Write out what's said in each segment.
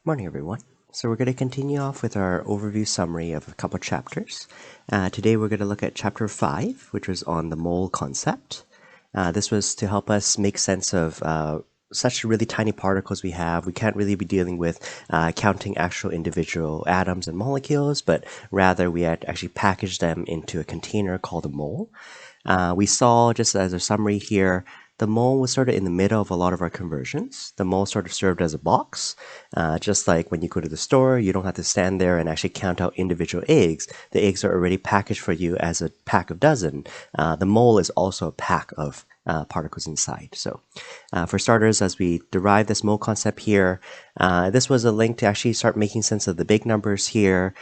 Morning, everyone. So we're going to continue off with our overview summary of a couple chapters. Today we're going to look at chapter 5, which was on the mole concept. This was to help us make sense of such really tiny particles we have. We can't really be dealing with counting actual individual atoms and molecules, but rather we had actually packaged them into a container called a mole. We saw, just as a summary here, the mole was sort of in the middle of a lot of our conversions. The mole sort of served as a box. Just like when you go to the store, you don't have to stand there and actually count out individual eggs. The eggs are already packaged for you as a pack of dozen. The mole is also a pack of particles inside. So for starters, as we derive this mole concept here, this was a link to actually start making sense of the big numbers here.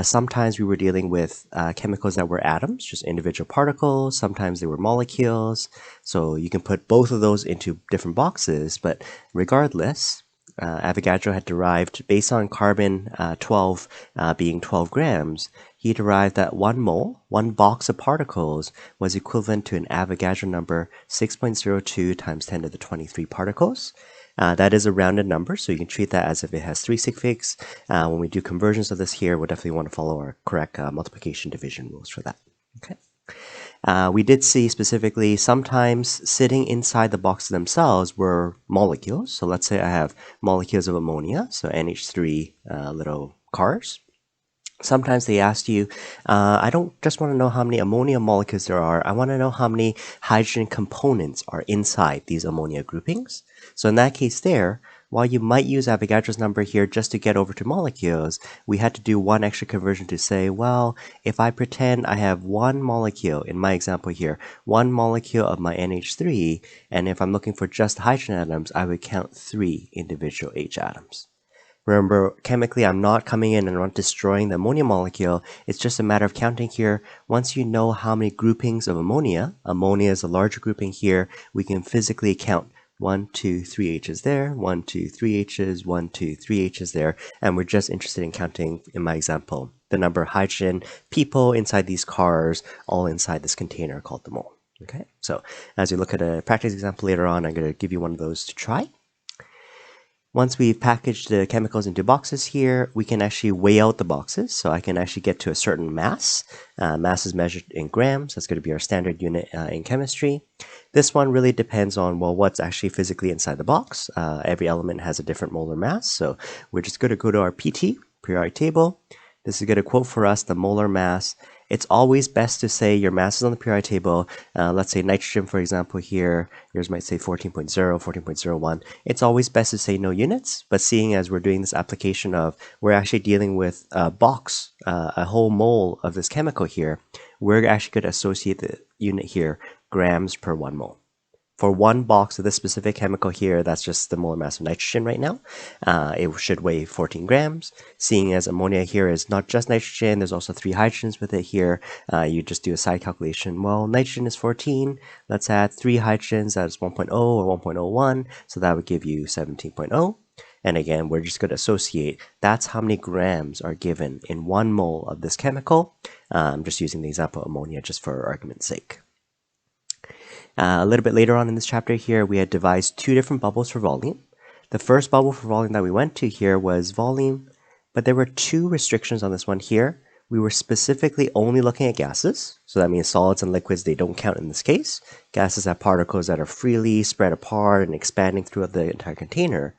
Sometimes we were dealing with chemicals that were atoms, just individual particles. Sometimes they were molecules. So you can put both of those into different boxes, but regardless, Avogadro had derived, based on carbon 12 being 12 grams, he derived that 1 mole, 1 box of particles, was equivalent to an Avogadro number 6.02 times 10 to the 23 particles. That is a rounded number, so you can treat that as if it has 3 sig figs. When we do conversions of this here, we'll definitely want to follow our correct multiplication division rules for that. Okay. We did see specifically sometimes sitting inside the boxes themselves were molecules. So let's say I have molecules of ammonia, so NH3 little cars. Sometimes they ask you, I don't just want to know how many ammonia molecules there are, I want to know how many hydrogen components are inside these ammonia groupings. So in that case there, while you might use Avogadro's number here just to get over to molecules, we had to do one extra conversion to say, well, if I pretend I have one molecule, in my example here, one molecule of my NH3, and if I'm looking for just hydrogen atoms, I would count 3 individual H atoms. Remember, chemically, I'm not coming in and I'm not destroying the ammonia molecule. It's just a matter of counting here. Once you know how many groupings of ammonia is a larger grouping here, we can physically count 1, 2, 3 H's there, 1, 2, 3 H's, 1, 2, 3 H's there, and we're just interested in counting, in my example, the number of hydrogen people inside these cars, all inside this container called the mole. Okay, so as you look at a practice example later on, I'm going to give you one of those to try. Once we've packaged the chemicals into boxes here, we can actually weigh out the boxes. So I can actually get to a certain mass. Mass is measured in grams. That's going to be our standard unit in chemistry. This one really depends on, well, what's actually physically inside the box. Every element has a different molar mass. So we're just going to go to our PT, periodic table. This is going to quote for us the molar mass. It's always best to say your mass is on the periodic table. Let's say nitrogen, for example, here. Yours might say 14.0, 14.01. It's always best to say no units, but seeing as we're doing this application of, we're actually dealing with a box, a whole mole of this chemical here, we're actually going to associate the unit here, grams per 1 mole. For 1 box of this specific chemical here, that's just the molar mass of nitrogen right now. It should weigh 14 grams. Seeing as ammonia here is not just nitrogen, there's also 3 hydrogens with it here. You just do a side calculation. Well, nitrogen is 14. Let's add 3 hydrogens, that's 1.0 or 1.01. So that would give you 17.0. And again, we're just going to associate that's how many grams are given in 1 mole of this chemical. I'm just using the example of ammonia just for argument's sake. A little bit later on in this chapter here, we had devised 2 different bubbles for volume. The first bubble for volume that we went to here was volume, but there were 2 restrictions on this one here. We were specifically only looking at gases, so that means solids and liquids, they don't count in this case. Gases have particles that are freely spread apart and expanding throughout the entire container.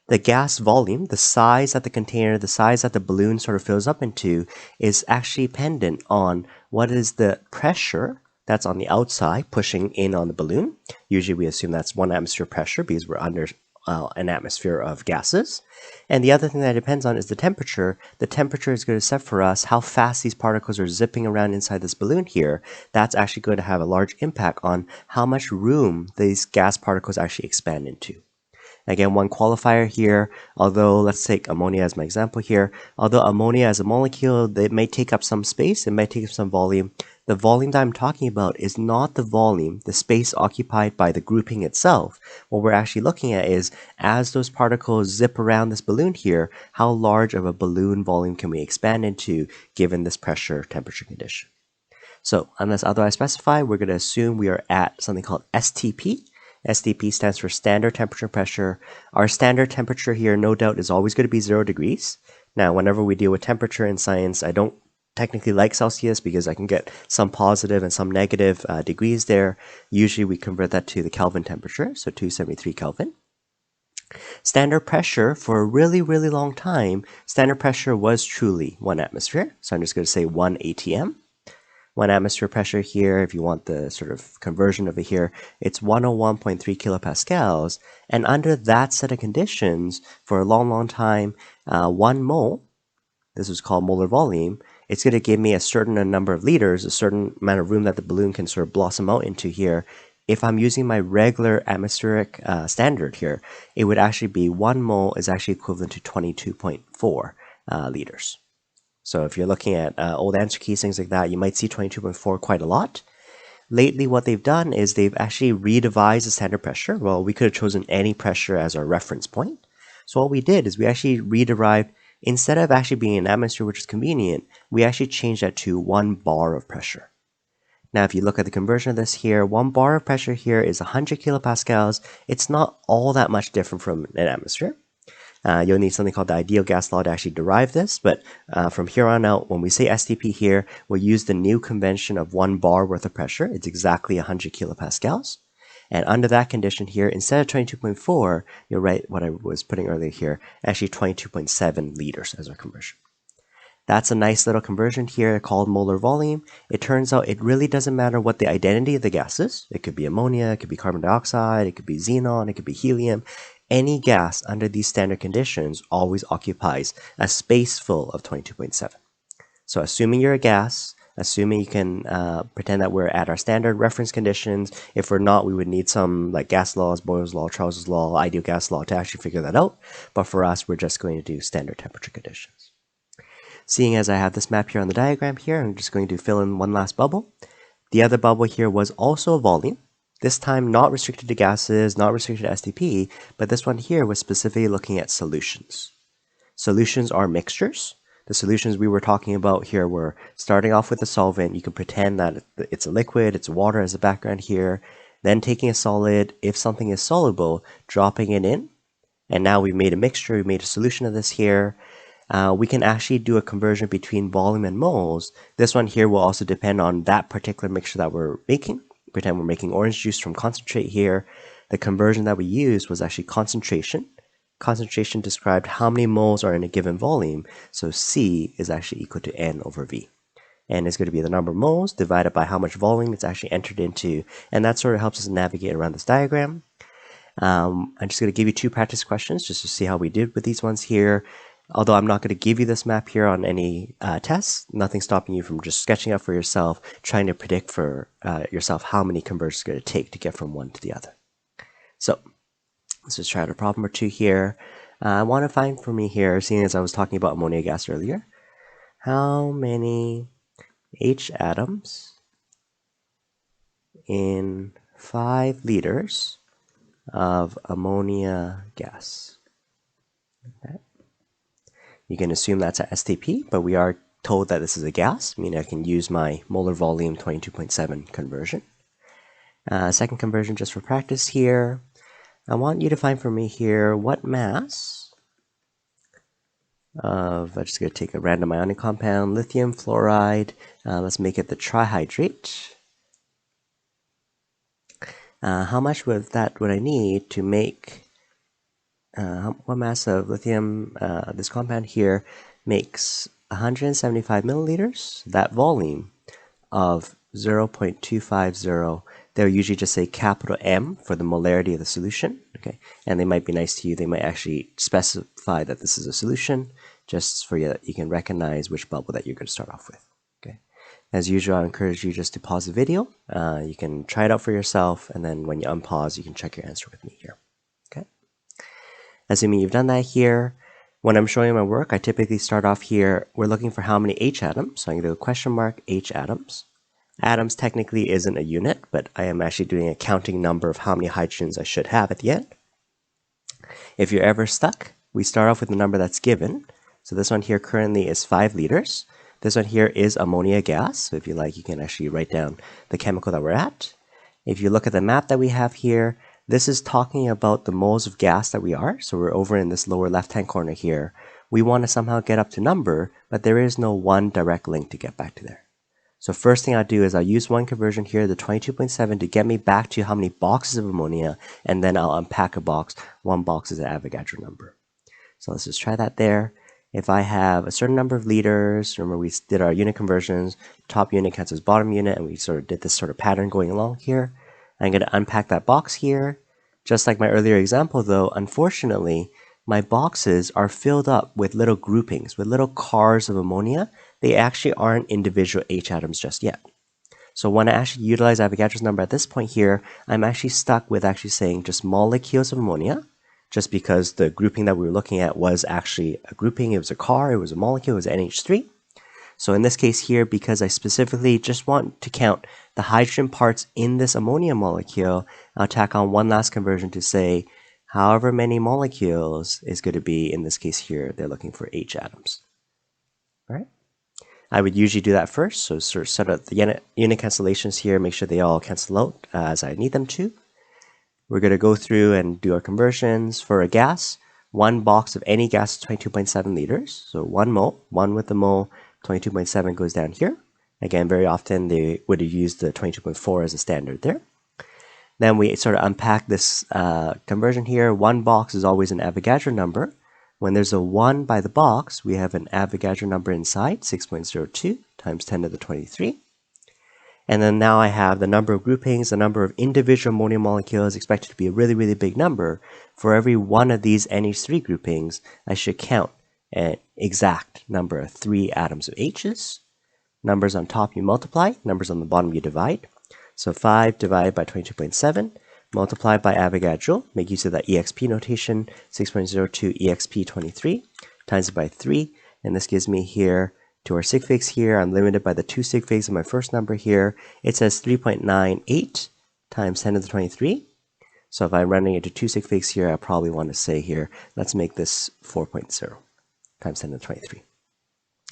The gas volume, the size that the container, the size that the balloon sort of fills up into, is actually dependent on what is the pressure that's on the outside pushing in on the balloon. Usually we assume that's 1 atmosphere pressure because we're under an atmosphere of gases. And the other thing that depends on is the temperature. The temperature is going to set for us how fast these particles are zipping around inside this balloon here. That's actually going to have a large impact on how much room these gas particles actually expand into. Again, one qualifier here, although let's take ammonia as my example here, although ammonia as a molecule, it may take up some space, it might take up some volume. The volume that I'm talking about is not the volume, the space occupied by the grouping itself. What we're actually looking at is, as those particles zip around this balloon here, how large of a balloon volume can we expand into given this pressure temperature condition. So, unless otherwise specified, we're going to assume we are at something called STP. STP stands for standard temperature pressure. Our standard temperature here, no doubt, is always going to be 0 degrees. Now, whenever we deal with temperature in science, I don't technically like Celsius because I can get some positive and some negative degrees there. Usually we convert that to the Kelvin temperature, so 273 Kelvin. Standard pressure, for a really, really long time, standard pressure was truly 1 atmosphere. So I'm just going to say 1 ATM. 1 atmosphere pressure here, if you want the sort of conversion of it here, it's 101.3 kilopascals. And under that set of conditions, for a long, long time, 1 mole, this is called molar volume, it's going to give me a certain number of liters, a certain amount of room that the balloon can sort of blossom out into here. If I'm using my regular atmospheric standard here, it would actually be 1 mole is actually equivalent to 22.4 liters. So if you're looking at old answer keys, things like that, you might see 22.4 quite a lot. Lately, what they've done is they've actually redevised the standard pressure. Well, we could have chosen any pressure as our reference point. So what we did is we actually rederived, instead of actually being an atmosphere, which is convenient, we actually changed that to 1 bar of pressure. Now, if you look at the conversion of this here, 1 bar of pressure here is 100 kilopascals. It's not all that much different from an atmosphere. You'll need something called the ideal gas law to actually derive this, but from here on out, when we say STP here, we'll use the new convention of 1 bar worth of pressure. It's exactly 100 kilopascals. And under that condition here, instead of 22.4, you'll write what I was putting earlier here, actually 22.7 liters as our conversion. That's a nice little conversion here called molar volume. It turns out it really doesn't matter what the identity of the gas is. It could be ammonia, it could be carbon dioxide, it could be xenon, it could be helium. Any gas under these standard conditions always occupies a space full of 22.7. So assuming you're a gas, assuming you can pretend that we're at our standard reference conditions. If we're not, we would need some like gas laws, Boyle's law, Charles's law, ideal gas law to actually figure that out. But for us, we're just going to do standard temperature conditions. Seeing as I have this map here on the diagram here, I'm just going to fill in one last bubble. The other bubble here was also a volume. This time not restricted to gases, not restricted to STP, but this one here was specifically looking at solutions. Solutions are mixtures. The solutions we were talking about here were starting off with a solvent. You can pretend that it's a liquid, it's water as a background here. Then taking a solid, if something is soluble, dropping it in. And now we've made a mixture, we've made a solution of this here. We can actually do a conversion between volume and moles. This one here will also depend on that particular mixture that we're making. Pretend we're making orange juice from concentrate here. The conversion that we used was actually concentration. Concentration described how many moles are in a given volume. So C is actually equal to N over V. N is going to be the number of moles divided by how much volume it's actually entered into. And that sort of helps us navigate around this diagram. I'm just going to give you 2 practice questions just to see how we did with these ones here. Although I'm not going to give you this map here on any tests, nothing stopping you from just sketching out for yourself, trying to predict for yourself how many conversions it's going to take to get from one to the other. So let's just try out a problem or 2 here. I want to find for me here, seeing as I was talking about ammonia gas earlier, how many H atoms in 5 liters of ammonia gas. Okay. You can assume that's a STP, but we are told that this is a gas, meaning I can use my molar volume 22.7 conversion. Second conversion just for practice here. I want you to find for me here what mass of, I'm just going to take a random ionic compound, lithium fluoride, let's make it the trihydrate. How much would I need to make what mass of lithium, this compound here makes 175 milliliters, that volume of 0.250. They'll usually just say capital M for the molarity of the solution, okay? And they might be nice to you. They might actually specify that this is a solution just for you that you can recognize which bubble that you're going to start off with, okay? As usual, I encourage you just to pause the video. You can try it out for yourself, and then when you unpause, you can check your answer with me here. Assuming you've done that here, when I'm showing my work, I typically start off here. We're looking for how many H atoms. So I'm going to do a question mark, H atoms. Atoms technically isn't a unit, but I am actually doing a counting number of how many hydrogens I should have at the end. If you're ever stuck, we start off with the number that's given. So this one here currently is 5 liters. This one here is ammonia gas. So if you like, you can actually write down the chemical that we're at. If you look at the map that we have here, This is talking about the moles of gas that we are. So we're over in this lower left-hand corner here. We want to somehow get up to number, but there is no one direct link to get back to there. So first thing I'll do is I'll use one conversion here, the 22.7, to get me back to how many boxes of ammonia, and then I'll unpack a box. One box is an Avogadro number. So let's just try that there. If I have a certain number of liters, remember we did our unit conversions, top unit cancels bottom unit, and we sort of did this sort of pattern going along here. I'm going to unpack that box here. Just like my earlier example though, unfortunately, my boxes are filled up with little groupings, with little cars of ammonia. They actually aren't individual H atoms just yet. So when I actually utilize Avogadro's number at this point here, I'm actually stuck with actually saying just molecules of ammonia, just because the grouping that we were looking at was actually a grouping. It was a car, it was a molecule, it was NH3. So in this case here, because I specifically just want to count the hydrogen parts in this ammonia molecule, I'll tack on one last conversion to say however many molecules is going to be, in this case here, they're looking for H atoms. All right. I would usually do that first, so sort of set up the unit cancellations here, make sure they all cancel out as I need them to. We're going to go through and do our conversions. For a gas, one box of any gas is 22.7 liters. So 1 mole, 1 with the mole, 22.7 goes down here. Again, very often they would have used the 22.4 as a standard there. Then we sort of unpack this conversion here. One box is always an Avogadro number. When there's a 1 by the box, we have an Avogadro number inside, 6.02 times 10 to the 23. And then now I have the number of groupings, the number of individual ammonia molecules expected to be a really, really big number. For every one of these NH3 groupings, I should count an exact number of 3 atoms of H's. Numbers on top you multiply, numbers on the bottom you divide. So 5 divided by 22.7, multiplied by Avogadro, make use of that EXP notation, 6.02 EXP 23, times it by 3, and this gives me here, to our sig figs here, I'm limited by the 2 sig figs of my first number here. It says 3.98 times 10 to the 23. So if I'm running into 2 sig figs here, I probably want to say here, let's make this 4.0 times 10 to the 23.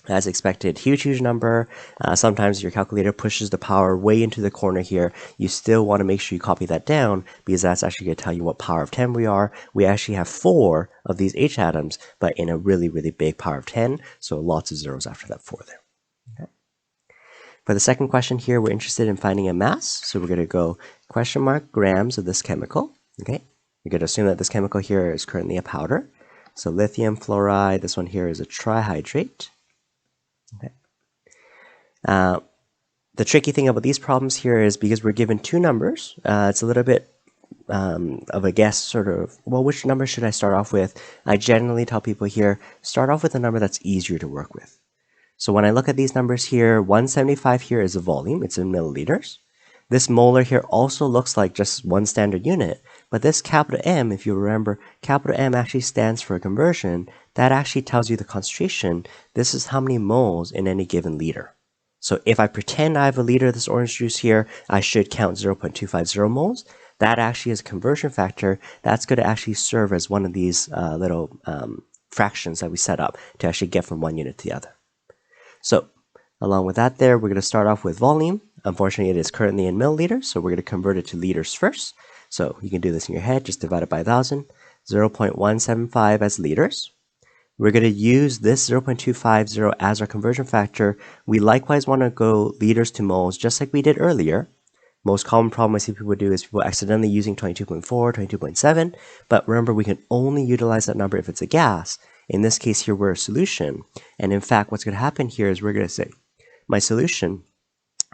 As expected, huge number. Sometimes your calculator pushes the power way into the corner here. You still want to make sure you copy that down because that's actually going to tell you what power of 10 we are. We actually have 4 of these H atoms, but in a really, really big power of 10. So lots of zeros after that 4 there. Okay. For the second question here, we're interested in finding a mass. So we're going to go question mark grams of this chemical. Okay. You're going to assume that this chemical here is currently a powder. So lithium fluoride, this one here is a trihydrate. Okay. The tricky thing about these problems here is because we're given 2 numbers, it's a little bit of a guess sort of, well, which number should I start off with? I generally tell people here, start off with a number that's easier to work with. So when I look at these numbers here, 175 here is a volume, it's in milliliters. This molar here also looks like just one standard unit, but this capital M, if you remember, capital M actually stands for a conversion. That actually tells you the concentration. This is how many moles in any given liter. So if I pretend I have a liter of this orange juice here, I should count 0.250 moles. That actually is a conversion factor. That's going to actually serve as one of these little fractions that we set up to actually get from one unit to the other. So along with that there, we're going to start off with volume. Unfortunately, it is currently in milliliters, so we're going to convert it to liters first. So you can do this in your head, just divide it by 1,000, 0.175 as liters. We're going to use this 0.250 as our conversion factor. We likewise want to go liters to moles, just like we did earlier. Most common problem I see people do is people accidentally using 22.4, 22.7, but remember we can only utilize that number if it's a gas. In this case here, we're a solution. And in fact, what's going to happen here is we're going to say, my solution,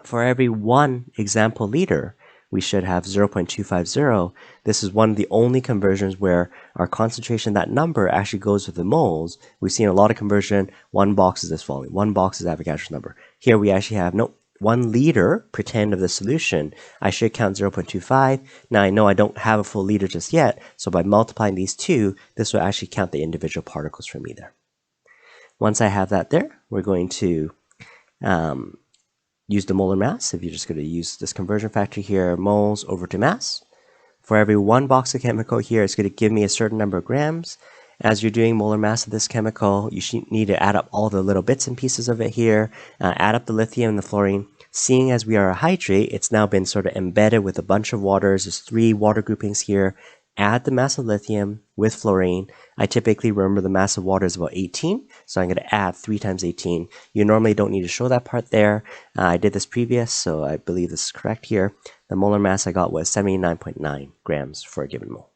for every 1 example liter, we should have 0.250. This is one of the only conversions where our concentration, that number, actually goes with the moles. We've seen a lot of conversion. 1 box is this volume. 1 box is Avogadro's number. Here we actually have, no, 1 liter, pretend, of the solution. I should count 0.25. Now I know I don't have a full liter just yet, so by multiplying these 2, this will actually count the individual particles for me there. Once I have that there, we're going to use the molar mass. If you're just going to use this conversion factor here, moles over to mass. For every 1 box of chemical here, it's going to give me a certain number of grams. As you're doing molar mass of this chemical, you need to add up all the little bits and pieces of it here. Add up the lithium and the fluorine. seeing as we are a hydrate, it's now been sort of embedded with a bunch of waters. There's 3 water groupings here. Add the mass of lithium with fluorine. I typically remember the mass of water is about 18, so I'm going to add 3 times 18. You normally don't need to show that part there. I did this previous, so I believe this is correct here. The molar mass I got was 79.9 grams for a given mole.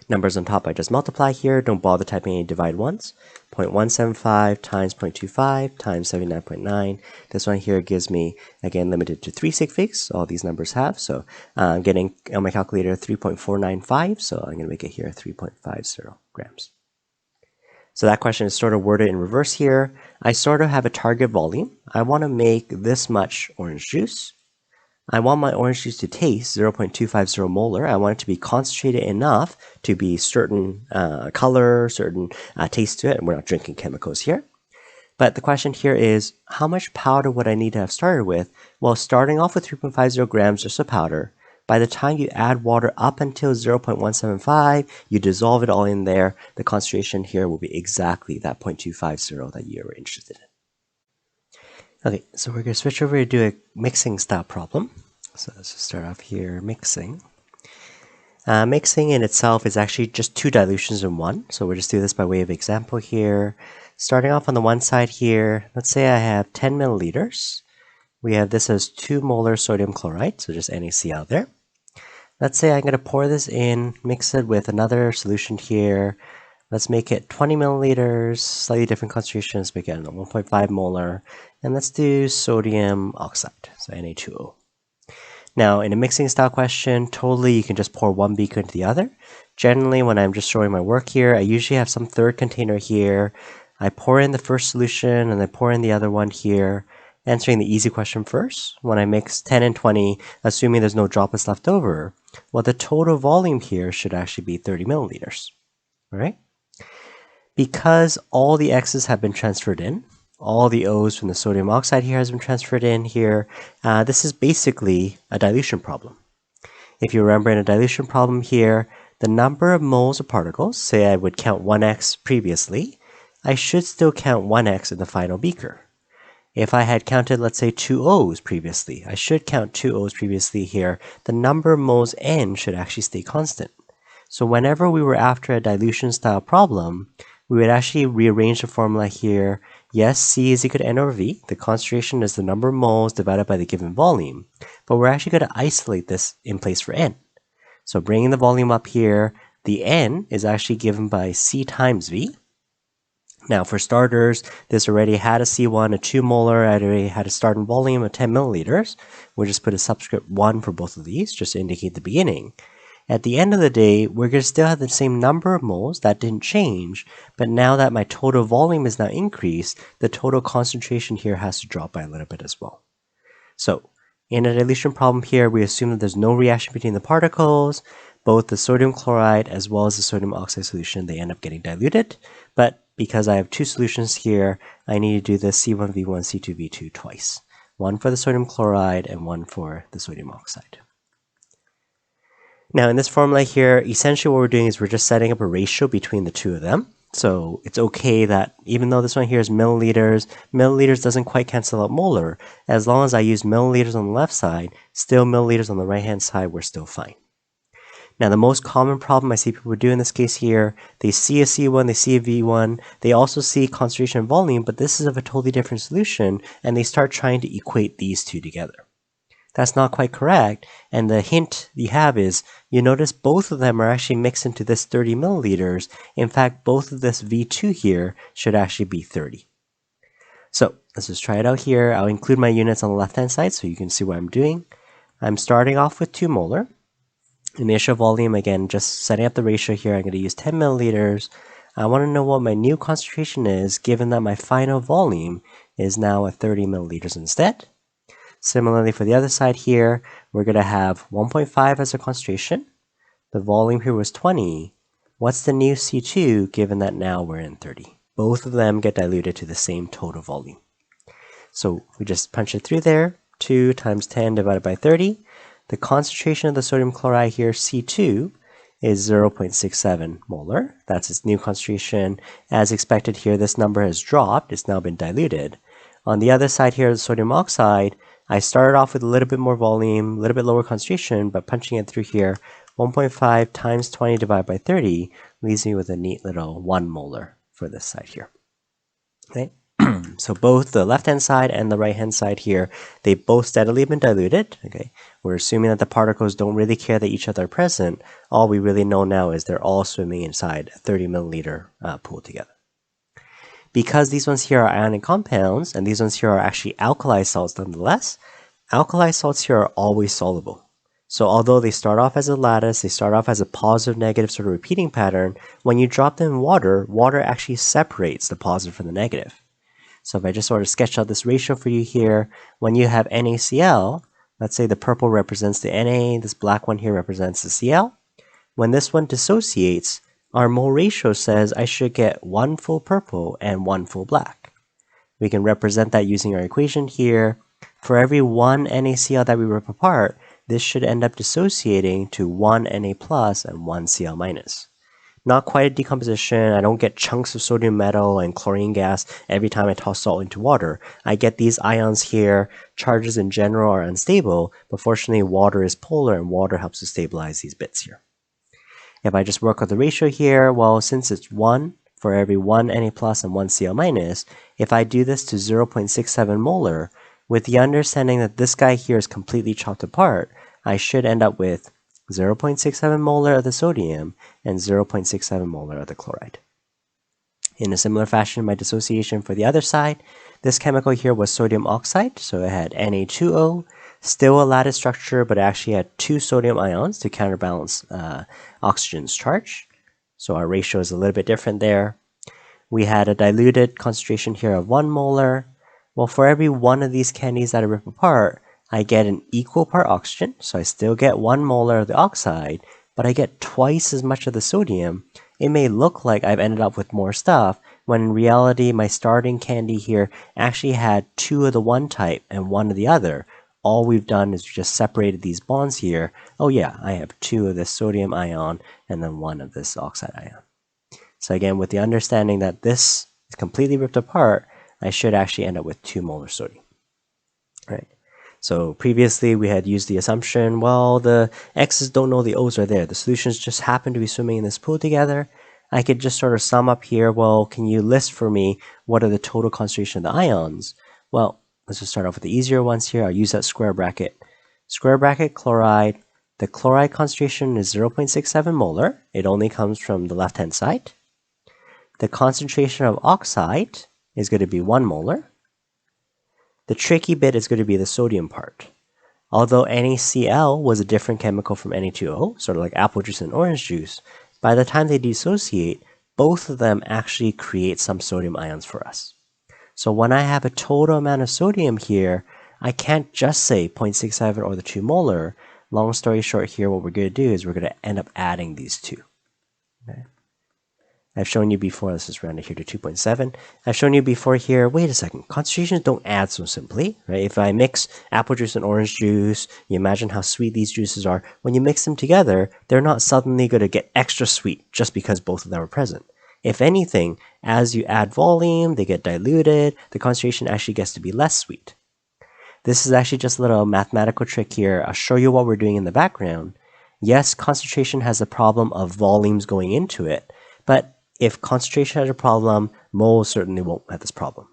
Numbers on top I just multiply here. Don't bother typing any divide ones. 0.175 times 0.25 times 79.9. This one here gives me, again, limited to 3 sig figs. All these numbers have. So I'm getting on my calculator 3.495. So I'm going to make it here 3.50 grams. So that question is sort of worded in reverse here. I sort of have a target volume. I want to make this much orange juice. I want my orange juice to taste 0.250 molar. I want it to be concentrated enough to be certain color, certain taste to it. And we're not drinking chemicals here. But the question here is, how much powder would I need to have started with? Well, starting off with 3.50 grams just of powder, by the time you add water up until 0.175, you dissolve it all in there. The concentration here will be exactly that 0.250 that you were interested in. Okay, so we're going to switch over to do a mixing style problem. So let's just start off here, mixing. Mixing in itself is actually just 2 dilutions in one. So we'll just do this by way of example here. Starting off on the one side here, let's say I have 10 milliliters. We have this as 2 molar sodium chloride, so just NaCl there. Let's say I'm going to pour this in, mix it with another solution here. Let's make it 20 milliliters, slightly different concentrations, make it 1.5 molar. And let's do sodium oxide, so Na2O. Now, in a mixing style question, totally you can just pour one beaker into the other. Generally, when I'm just showing my work here, I usually have some third container here. I pour in the first solution and I pour in the other one here. Answering the easy question first, when I mix 10 and 20, assuming there's no droplets left over, well, the total volume here should actually be 30 milliliters, all right? Because all the X's have been transferred in, all the O's from the sodium oxide here has been transferred in here, this is basically a dilution problem. If you remember in a dilution problem here, the number of moles of particles, say I would count 1x previously, I should still count 1x in the final beaker. If I had counted, let's say, 2 O's previously, I should count 2 O's previously here, the number of moles N should actually stay constant. So whenever we were after a dilution style problem, we would actually rearrange the formula here. Yes, C is equal to N over V. The concentration is the number of moles divided by the given volume. But we're actually going to isolate this in place for N. So bringing the volume up here, the N is actually given by C times V. Now for starters, this already had a C1, a 2 molar, I already had a starting volume of 10 milliliters. We'll just put a subscript 1 for both of these, just to indicate the beginning. At the end of the day, we're going to still have the same number of moles, that didn't change, but now that my total volume is now increased, the total concentration here has to drop by a little bit as well. So, in a dilution problem here, we assume that there's no reaction between the particles. Both the sodium chloride as well as the sodium oxide solution, they end up getting diluted, but because I have 2 solutions here, I need to do the C1V1, C2V2 twice. One for the sodium chloride and one for the sodium oxide. Now in this formula here, essentially what we're doing is we're just setting up a ratio between the two of them. So it's okay that even though this one here is milliliters, milliliters doesn't quite cancel out molar. As long as I use milliliters on the left side, still milliliters on the right hand side, we're still fine. Now the most common problem I see people do in this case here, they see a C1, they see a V1, they also see concentration and volume, but this is of a totally different solution, and they start trying to equate these two together. That's not quite correct, and the hint you have is, you notice both of them are actually mixed into this 30 milliliters. In fact, both of this V2 here should actually be 30. So let's just try it out here. I'll include my units on the left-hand side so you can see what I'm doing. I'm starting off with 2 molar. Initial volume, again, just setting up the ratio here, I'm going to use 10 milliliters. I want to know what my new concentration is, given that my final volume is now at 30 milliliters instead. Similarly, for the other side here, we're going to have 1.5 as a concentration. The volume here was 20. What's the new C2, given that now we're in 30? Both of them get diluted to the same total volume. So we just punch it through there. 2 times 10 divided by 30. The concentration of the sodium chloride here, C2, is 0.67 molar. That's its new concentration. As expected here, this number has dropped. It's now been diluted. On the other side here, the sodium oxide, I started off with a little bit more volume, a little bit lower concentration, but punching it through here, 1.5 times 20 divided by 30 leaves me with a neat little 1 molar for this side here. Okay, so both the left-hand side and the right-hand side here, they've both steadily been diluted. Okay, we're assuming that the particles don't really care that each other are present. All we really know now is they're all swimming inside a 30 milliliter pool together. Because these ones here are ionic compounds, and these ones here are actually alkali salts nonetheless, alkali salts here are always soluble. So although they start off as a lattice, they start off as a positive-negative sort of repeating pattern, when you drop them in water, water actually separates the positive from the negative. So if I just sort of sketch out this ratio for you here, when you have NaCl, let's say the purple represents the Na, this black one here represents the Cl. When this one dissociates, our mole ratio says I should get 1 full purple and 1 full black. We can represent that using our equation here. For every 1 NaCl that we rip apart, this should end up dissociating to 1 Na plus and 1 Cl minus. Not quite a decomposition. I don't get chunks of sodium metal and chlorine gas every time I toss salt into water. I get these ions here. Charges in general are unstable, but fortunately water is polar and water helps to stabilize these bits here. If I just work out the ratio here, well, since it's 1 for every 1 Na plus and 1 Cl minus, if I do this to 0.67 molar, with the understanding that this guy here is completely chopped apart, I should end up with 0.67 molar of the sodium and 0.67 molar of the chloride. In a similar fashion, my dissociation for the other side, this chemical here was sodium oxide, so it had Na2O, still a lattice structure, but it actually had 2 sodium ions to counterbalance oxygen's charge. So our ratio is a little bit different there. We had a diluted concentration here of 1 molar. Well, for every one of these candies that I rip apart, I get an equal part oxygen, so I still get 1 molar of the oxide, but I get twice as much of the sodium. It may look like I've ended up with more stuff, when in reality my starting candy here actually had 2 of the one type and 1 of the other. All we've done is just separated these bonds here. Oh yeah, I have 2 of this sodium ion and then 1 of this oxide ion. So again, with the understanding that this is completely ripped apart, I should actually end up with 2 molar sodium. Right. So previously we had used the assumption, well, the X's don't know the O's are there. The solutions just happen to be swimming in this pool together. I could just sort of sum up here, well, can you list for me what are the total concentration of the ions? Well, let's just start off with the easier ones here. I'll use that square bracket. Square bracket chloride. The chloride concentration is 0.67 molar. It only comes from the left-hand side. The concentration of oxide is going to be 1 molar. The tricky bit is going to be the sodium part. Although NaCl was a different chemical from Na2O, sort of like apple juice and orange juice, by the time they dissociate, both of them actually create some sodium ions for us. So when I have a total amount of sodium here, I can't just say 0.67 or the 2 molar. Long story short here, what we're going to do is we're going to end up adding these two. Okay. I've shown you before, let's just round it here to 2.7. I've shown you before here, wait a second, concentrations don't add so simply, right? If I mix apple juice and orange juice, you imagine how sweet these juices are. When you mix them together, they're not suddenly going to get extra sweet just because both of them are present. If anything, as you add volume, they get diluted, the concentration actually gets to be less sweet. This is actually just a little mathematical trick here. I'll show you what we're doing in the background. Yes, concentration has a problem of volumes going into it, but if concentration has a problem, moles certainly won't have this problem.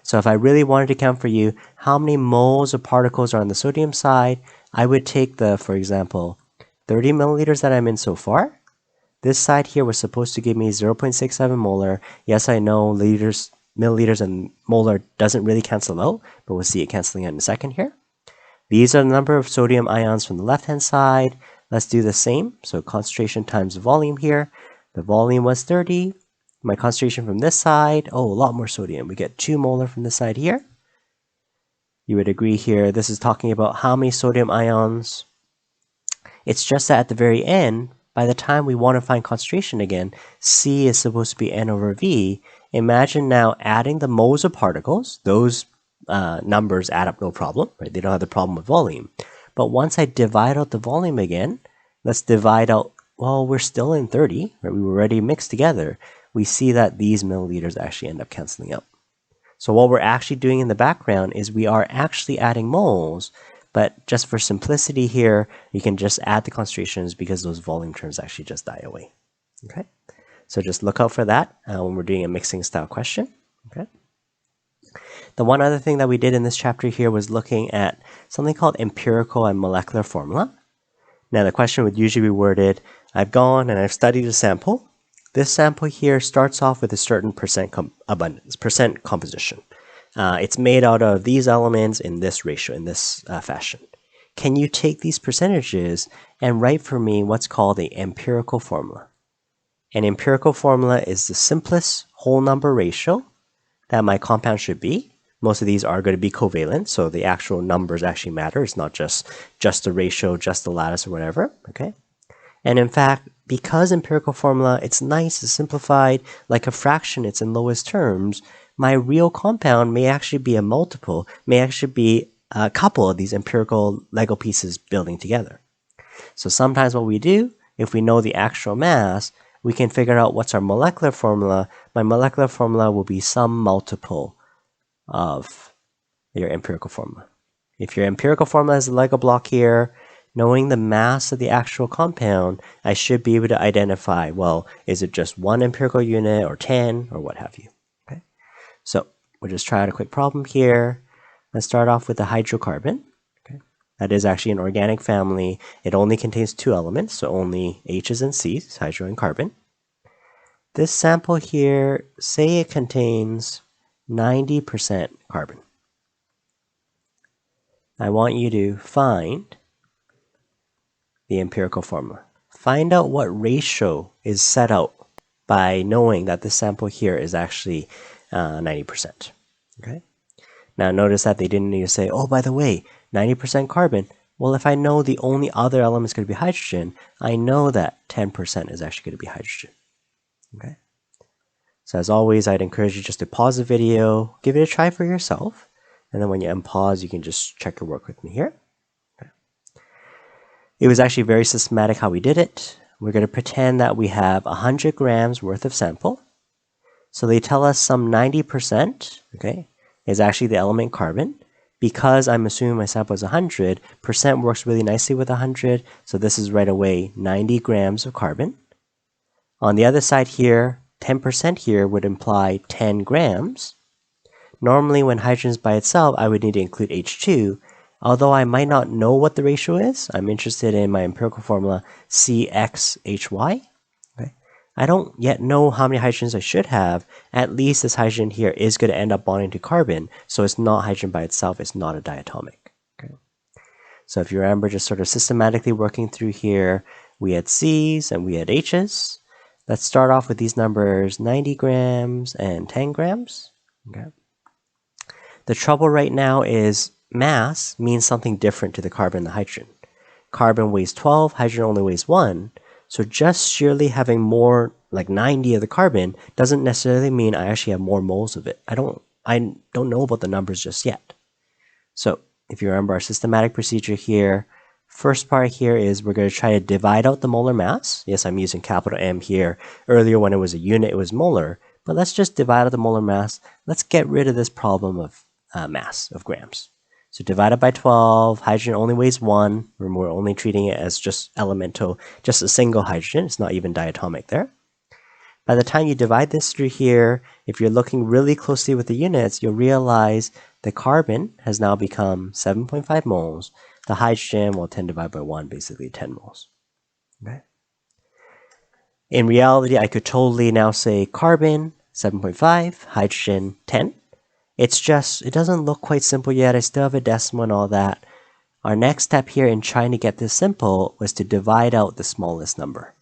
So if I really wanted to count for you how many moles of particles are on the sodium side, I would take the, for example, 30 milliliters that I'm in so far. This side here was supposed to give me 0.67 molar. Yes, I know liters, milliliters and molar doesn't really cancel out, but we'll see it canceling out in a second here. These are the number of sodium ions from the left-hand side. Let's do the same. So concentration times volume here. The volume was 30. My concentration from this side, oh, a lot more sodium. We get 2 molar from this side here. You would agree here, this is talking about how many sodium ions. It's just that at the very end, by the time we want to find concentration again, C is supposed to be N over V. Imagine now adding the moles of particles. Those numbers add up no problem, right? They don't have the problem with volume. But once I divide out the volume again, let's divide out, well, we're still in 30, right? We were already mixed together. We see that these milliliters actually end up canceling out. So what we're actually doing in the background is we are actually adding moles, but just for simplicity here, you can just add the concentrations because those volume terms actually just die away. Okay, so just look out for that when we're doing a mixing style question. Okay. The one other thing that we did in this chapter here was looking at something called empirical and molecular formula. Now the question would usually be worded, I've gone and I've studied a sample. This sample here starts off with a certain percent composition. It's made out of these elements in this ratio, in this fashion. Can you take these percentages and write for me what's called the empirical formula? An empirical formula is the simplest whole number ratio that my compound should be. Most of these are going to be covalent, so the actual numbers actually matter. It's not just the ratio, just the lattice or whatever, okay? And in fact, because empirical formula, it's nice, it's simplified, like a fraction, it's in lowest terms, my real compound may actually be a multiple, may actually be a couple of these empirical Lego pieces building together. So sometimes what we do, if we know the actual mass, we can figure out what's our molecular formula. My molecular formula will be some multiple of your empirical formula. If your empirical formula is a Lego block here, knowing the mass of the actual compound, I should be able to identify, well, is it just one empirical unit or 10 or what have you? Okay. So we'll just try out a quick problem here. Let's start off with the hydrocarbon. Okay. That is actually an organic family. It only contains 2 elements, so only H's and C's, hydro and carbon. This sample here, say it contains 90% carbon. I want you to find the empirical formula. Find out what ratio is set out by knowing that this sample here is actually 90%. Okay. Now notice that they didn't need to say, oh, by the way, 90% carbon. Well, if I know the only other element is going to be hydrogen, I know that 10% is actually going to be hydrogen. Okay. So as always, I'd encourage you just to pause the video, give it a try for yourself, and then when you unpause, you can just check your work with me here. Okay. It was actually very systematic how we did it. We're going to pretend that we have 100 grams worth of sample. So they tell us some 90%, okay, is actually the element carbon. Because I'm assuming my sample is 100, percent works really nicely with 100, so this is right away 90 grams of carbon. On the other side here, 10% here would imply 10 grams. Normally when hydrogen is by itself, I would need to include H2. Although I might not know what the ratio is, I'm interested in my empirical formula CXHY. Okay. I don't yet know how many hydrogens I should have. At least this hydrogen here is going to end up bonding to carbon, so it's not hydrogen by itself, it's not a diatomic. Okay. So if you remember just sort of systematically working through here, we had C's and we had H's. Let's start off with these numbers, 90 grams and 10 grams. Okay. The trouble right now is mass means something different to the carbon and the hydrogen. Carbon weighs 12, hydrogen only weighs 1. So just sheerly having more, like 90 of the carbon, doesn't necessarily mean I actually have more moles of it. I don't know about the numbers just yet. So if you remember our systematic procedure here, first part here is we're going to try to divide out the molar mass. Yes, I'm using capital M here. Earlier when it was a unit, it was molar. But let's just divide out the molar mass. Let's get rid of this problem of mass, of grams. So divided by 12, hydrogen only weighs 1. We're only treating it as just elemental, just a single hydrogen. It's not even diatomic there. By the time you divide this through here, if you're looking really closely with the units, you'll realize the carbon has now become 7.5 moles. The hydrogen, well, 10 divided by 1, basically 10 moles. Okay. In reality, I could totally now say carbon, 7.5, hydrogen, 10. It's just, it doesn't look quite simple yet. I still have a decimal and all that. Our next step here in trying to get this simple was to divide out the smallest number.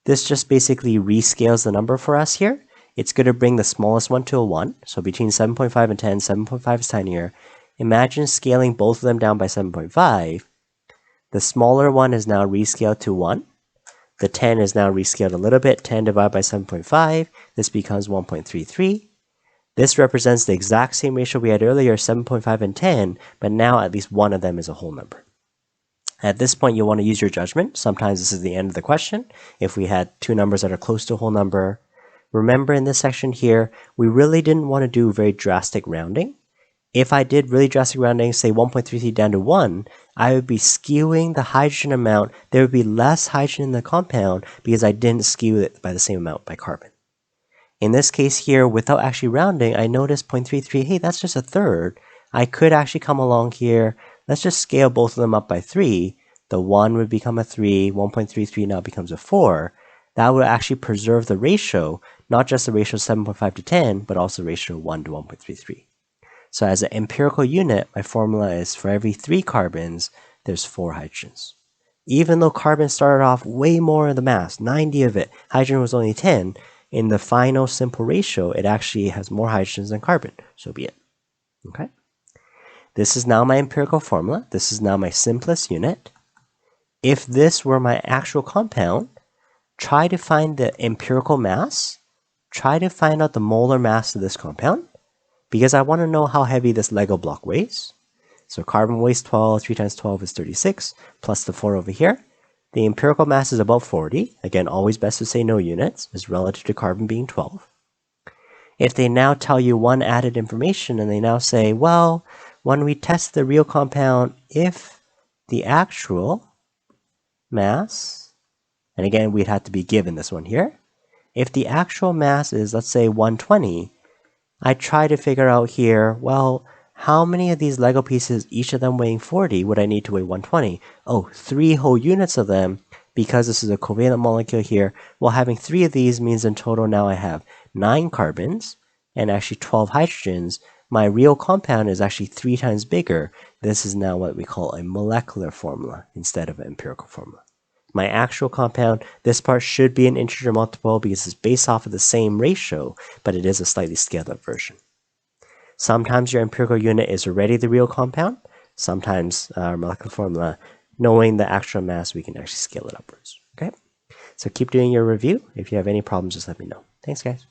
This just basically rescales the number for us here. It's going to bring the smallest one to a 1. So between 7.5 and 10, 7.5 is tinier. Imagine scaling both of them down by 7.5. The smaller one is now rescaled to 1. The 10 is now rescaled a little bit. 10 divided by 7.5. This becomes 1.33. This represents the exact same ratio we had earlier, 7.5 and 10, but now at least one of them is a whole number. At this point, you'll want to use your judgment. Sometimes this is the end of the question. If we had two numbers that are close to a whole number, Remember in this section here, we really didn't want to do very drastic rounding. If I did really drastic rounding, say 1.33 down to 1, I would be skewing the hydrogen amount. There would be less hydrogen in the compound because I didn't skew it by the same amount by carbon. In this case here, without actually rounding, I noticed 0.33, hey, that's just a third. I could actually come along here. Let's just scale both of them up by 3. The 1 would become a 3, 1.33 now becomes a 4. That would actually preserve the ratio, not just the ratio 7.5 to 10, but also the ratio 1 to 1.33. So as an empirical unit, my formula is for every 3 carbons, there's 4 hydrogens. Even though carbon started off way more in the mass, 90 of it, hydrogen was only 10, in the final simple ratio, it actually has more hydrogens than carbon. So be it. Okay? This is now my empirical formula. This is now my simplest unit. If this were my actual compound, try to find the empirical mass. Try to find out the molar mass of this compound, because I want to know how heavy this Lego block weighs. So carbon weighs 12, 3 times 12 is 36, plus the 4 over here. The empirical mass is about 40. Again, always best to say no units, is relative to carbon being 12. If they now tell you one added information and they now say, well, when we test the real compound, if the actual mass, and again, we'd have to be given this one here, if the actual mass is, let's say, 120, I try to figure out here, well, how many of these Lego pieces, each of them weighing 40, would I need to weigh 120? Oh, 3 whole units of them, because this is a covalent molecule here. Well, having 3 of these means in total now I have 9 carbons and actually 12 hydrogens. My real compound is actually 3 times bigger. This is now what we call a molecular formula instead of an empirical formula. My actual compound, this part should be an integer multiple because it's based off of the same ratio, but it is a slightly scaled up version. Sometimes your empirical unit is already the real compound. Sometimes our molecular formula, knowing the actual mass, we can actually scale it upwards. Okay? So keep doing your review. If you have any problems, just let me know. Thanks, guys.